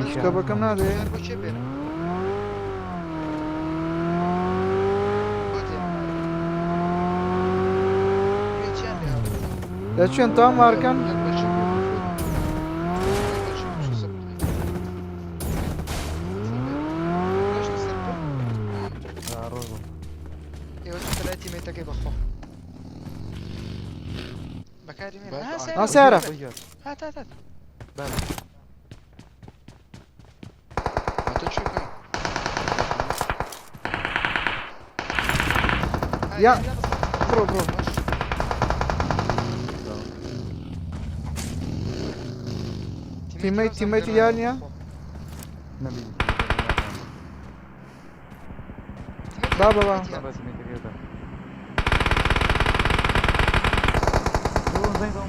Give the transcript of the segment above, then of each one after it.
Başka bakım nerede ya? Geçiyorsun tam varken. Nasıl yara? هات هات هات بله هاتو شو كان Ya. Bro. Teammate yani ya. نبي Baba. بس نكريه ده زي ده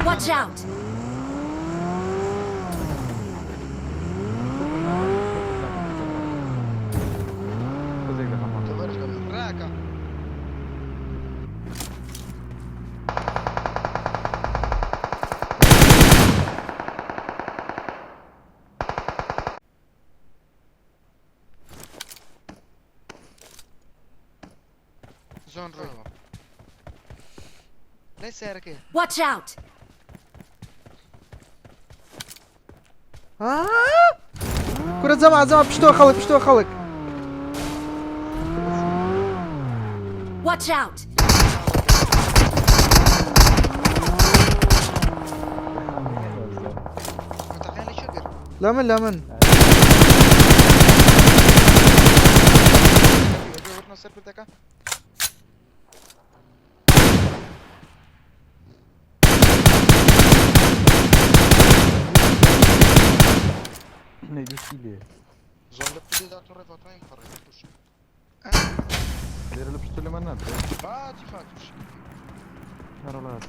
Watch out! راكا زون روي ليس ياركي Watch out! Kura zama pişto xalq. Watch out! متخيل شقر Lemon. ورنا سير بدك نيدي سيلي زون لبدي ذات الرفاطين فرقتوش دير لبستو لي ما ندري فاتوش رالات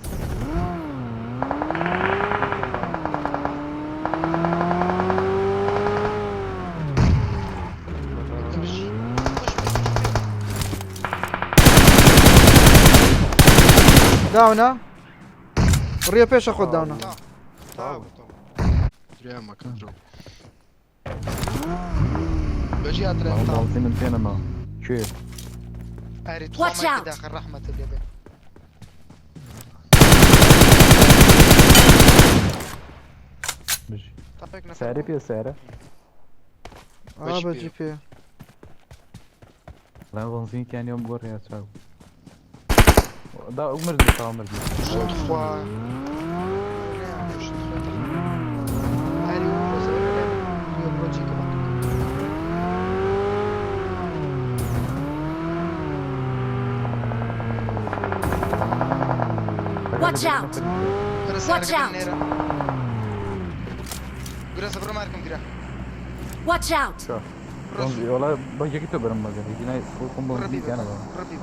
Dawna. Buraya peşe xod dawna. طاو دريام ما كان جرو بجي ادري والله من فين ما كيف اري Watch تخوم out. داخل رحمة اليابان بجي طبق نفس سعري بيا سعره Bacı pe. لا بنزين كان يوم بور يا تشاو دا عمر دي عمر دي شو تخوا اري وفوزر يوم بجي كمان Watch out! Watch out. Burası bura markım dira. Watch out! شو بنزين والله بجي كتب برم مجال هنا فوقهم بنزين كان ربي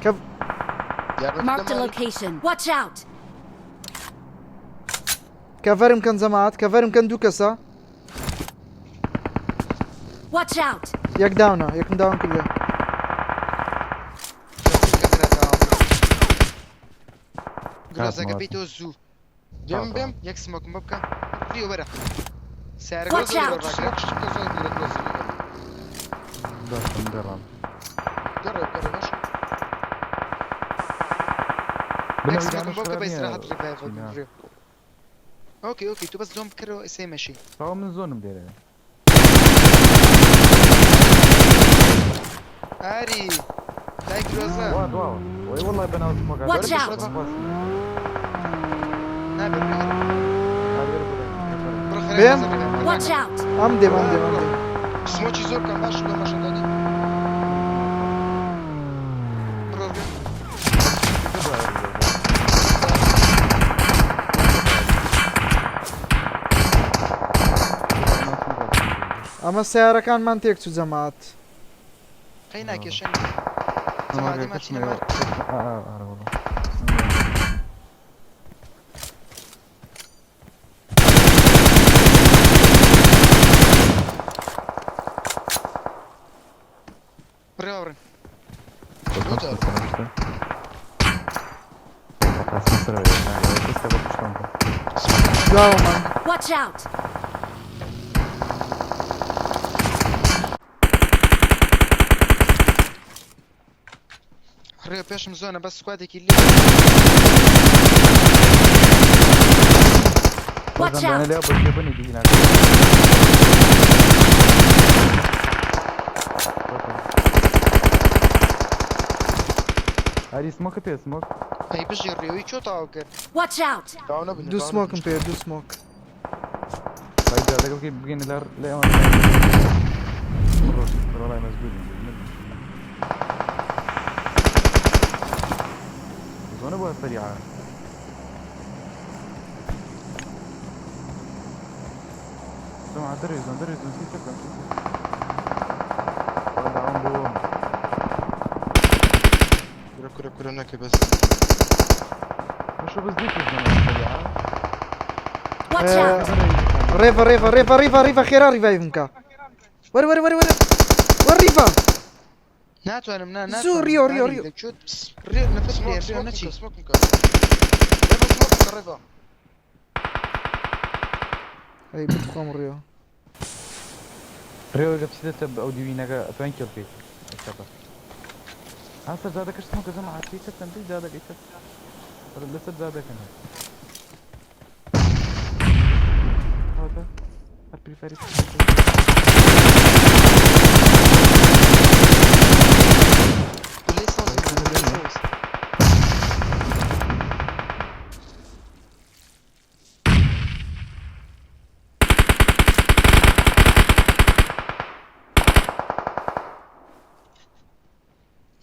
Kev. Marked a location. Watch out! Keverim kan zamaat. Keverim kan dukasa. Watch out! Yak dawna. Yakın down kulya. Burası kapito zu. Bim yak smoke mbabka. Frio bara. Ser Watch gözü out. var bak. Şu gözü burası. دا ندرم جرب باش. yak smoke mbabka بس راح تريفايف. اوكي تو بس زوم كرو اسي ماشي. فهو من زون مدير اري لايك روزا. واد واو وي والله بنات مقعد Watch out. Bim. Watch out! Amdim. Smoci zor kan baş şurada maşın dedi. Ama seyarakan man tek tu zamaat. خلينا كيشن زمان ما تشينا مار والله بريورن جار داوە من Watch out! ڕێ پێشم زۆنە بەس سکوادێکی لێ Watch out! لێ بەنی دینا هەری سمۆکە پێ سمۆک ئەی بژی ڕێوی چۆ تاوا کرد Watch out! تاوا نەبن دوو سمۆکم پێ دوو سمۆک دەگەڵ بگەین لێ ئەوە ڕۆڵای مەزبوری زۆنە بۆ سەریع سمع دريزون سيتكم دعون بوم كرة ناكي بس شو بس ديك Watch out! ڕێڤە خێرا ریڤایڤم بکە وەرە ریڤە ناتوانم نا زوو ریۆ ڕێ نەفەس ڕێ نەچی ڕێڤە ئەی بخۆم ڕێۆ ريو قبسيدة أو ديوينك أتوين كيل فيه الشباب هسه زادك إيش اسمه كذا معك فيه كتن بيه زادك إيش لسه زادك أنا هذا البريفيري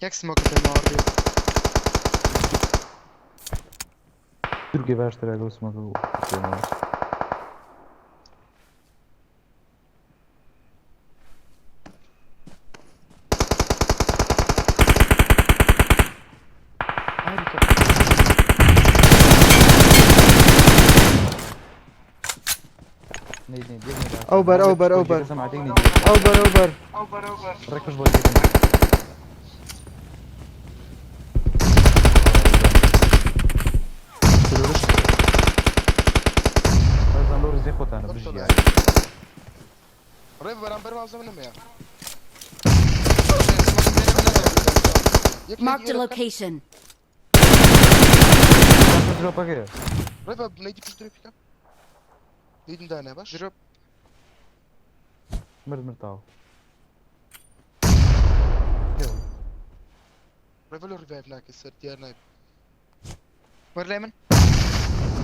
یک سموک به ماری Drugie wasz teraz go smaku. اوبر ركز بودي زي خوتانا بجي يعني ريف برامبر ما وصلنا مياه Marked a location. ريف بنيجي بشتري فيك نيجي ندانا باش جرب مرتاو ريف له ريفايف ناك السر ديار نايب مر ليمن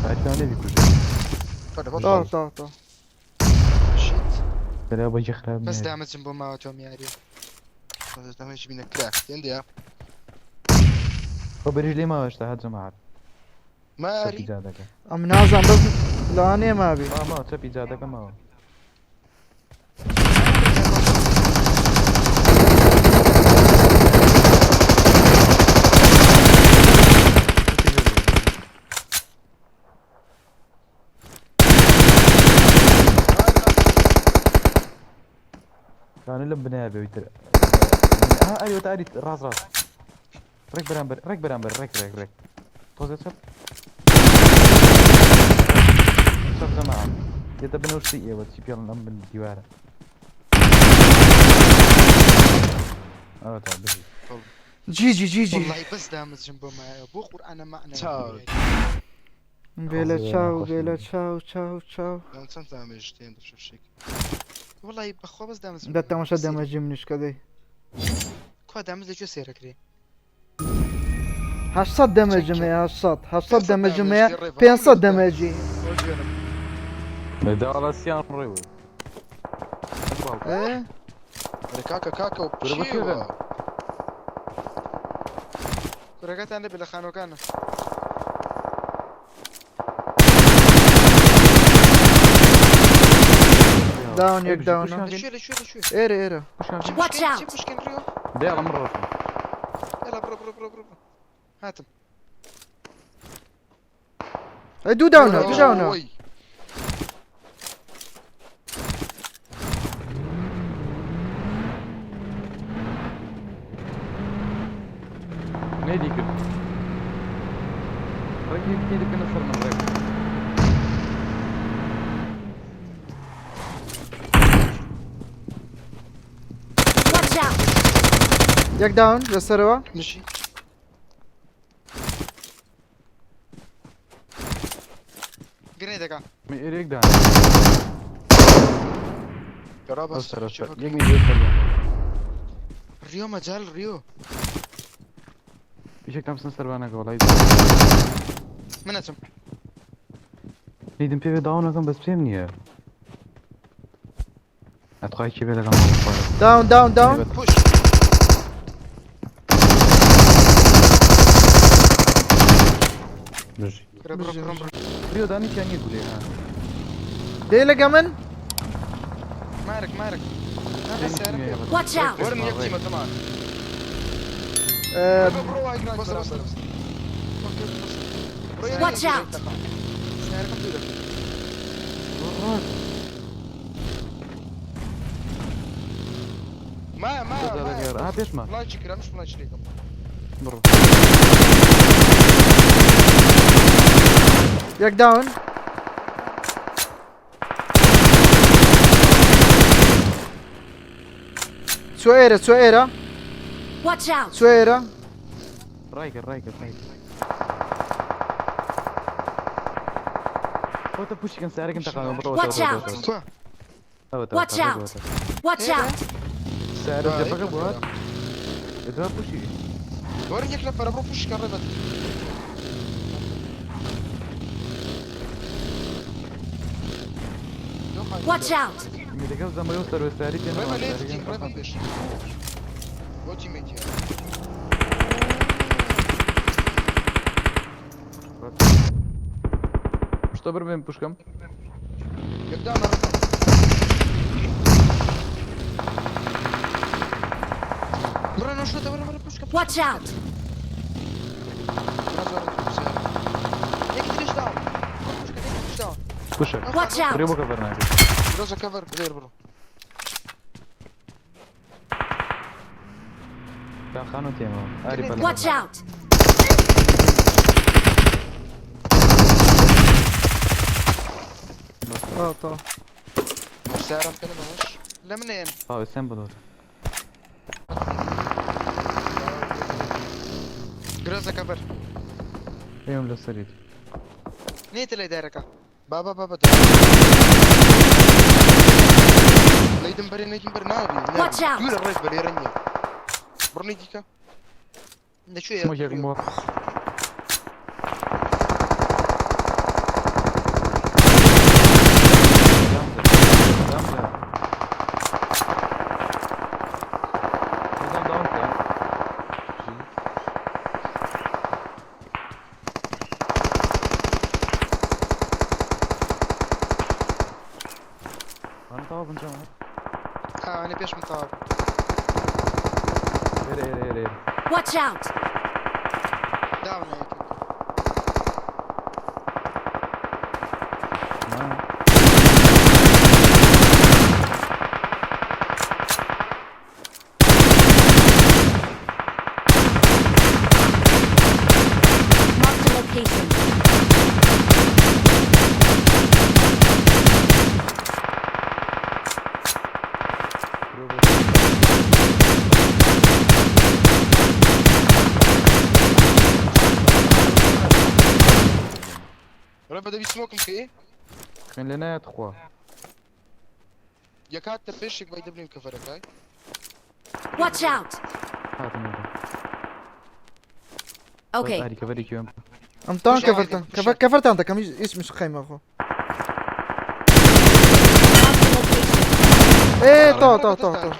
عشان نبي كل طا شيت لا بجي خراب بس دامج جنبه ما توم ياري بس دامج بينا كراك عندي هو برجلي ما وش تحت جماعة ما اري ام نازم بس لاني ما بي ما تبي زادك ما هو كانوا لبنا ابي ويتر ايوه تعالي راس رك برامبر رك توزت شب جماعة يتبنوا الشيء وتشي يلا نم من الديوارة تعال بجي جي والله بس دامج جنبه معي ابو قرآن معنا بيلا تشاو لا انت دامج تين شوف شيك والله بخو بس دامج ده تماشا دمجي منش كدي كوا دامج ليش سيرك ري 800 دمجي 800 دمجي 500 دمجي ده سيان ريو ايه كاكا وبشيوه كرقات عندي بلا خانو كان داون يك داون شوي ايرا Watch out! مشكل ريو ده على مرة يلا برو هاتم دو داون نادي كده راجل كتير كنا صار من راجل Watch out! يك داون لسروا مشي جريدك من إيريك ده قرابة أسر شوفك يجني بيوصل ريو مجال ريو إيش كم سنة سربانا قولي من اسم نيدم بيبي داون أكم بس بيمني أتخيل كيف لقى داون داون داون بوش بجي بجي. ريو داني كان يقول ها دي لقى من مارك Watch out! ورني يكتي ما تمام بص Watch out! ما بيش ما لا شكرا مش لا شريكم برو يك داون سويرة Watch out! سويرة رايقر هو تبوشي كان سعرك انت قام برو Watch out! Watch out! Watch out! سعرك انت بقى بوات اذا بوشي ورني يكلف برا بروش كربت Watch out! ميديكال زي ما يوصل وسعرك ريما ليه تجي ريما ليش وجي ميتي Что пробуем пушкам? يبدأ أنا برا شو تبغى برا بوشكا Watch out! يك ليش داون بوشكا ليش داون Пушек. Watch out! Рыбу ковернай. روزا كفر غير برو Там хану тему. Ари Watch out! طا سعرهم كده ماهوش لا منين اه سين بدور. روزا كفر يوم للسرير. نيت اللي دايرك بابا نيدم بري نادي Watch out. يقول الرئيس بري رنيا برني ديكا ده شو مو جاك مو. أنا بيش مطار Watch out! داون هيك Mark the location. ربع ده بيسموكم في ايه؟ خلينا تخوا. يا كات تبشك باي دبليو كفرك هاي Watch out! هات ميدا. Okay. هاري كفري كيوم. ام طان مش عادي، كفرت مش عادي. كفرت انت كم اسمش خيمة اخو Mark the location. ايه طا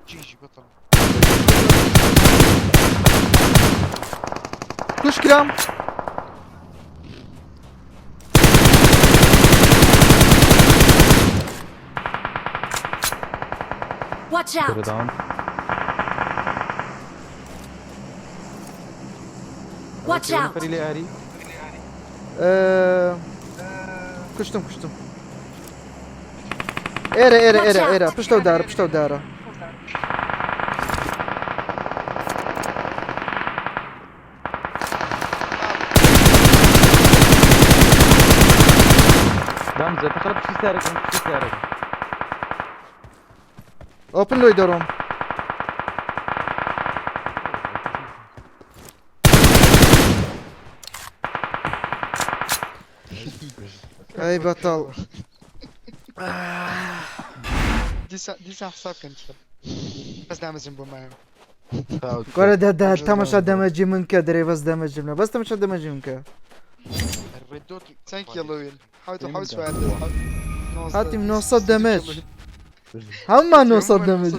جيجي بطل كلش كلام Watch كورة out! داون. Watch out! فري لي هاري. كشتم ايرا بشتو دارة جات خرب شي سارقين شي سارق ئۆپن لۆی دەڕۆم ئەی بەتەڵ دیسا حساب کەن بەس دامەزم بۆ مایم گۆرە دەدا تەمەشا دەمەجی من کە دەرێ بەس دەمەجی منە بەس تەمەشا دەمەجی من کە چەند کیلۆین حوت سوار هاتیم 900 دەمەج هەممان 900 دەمەج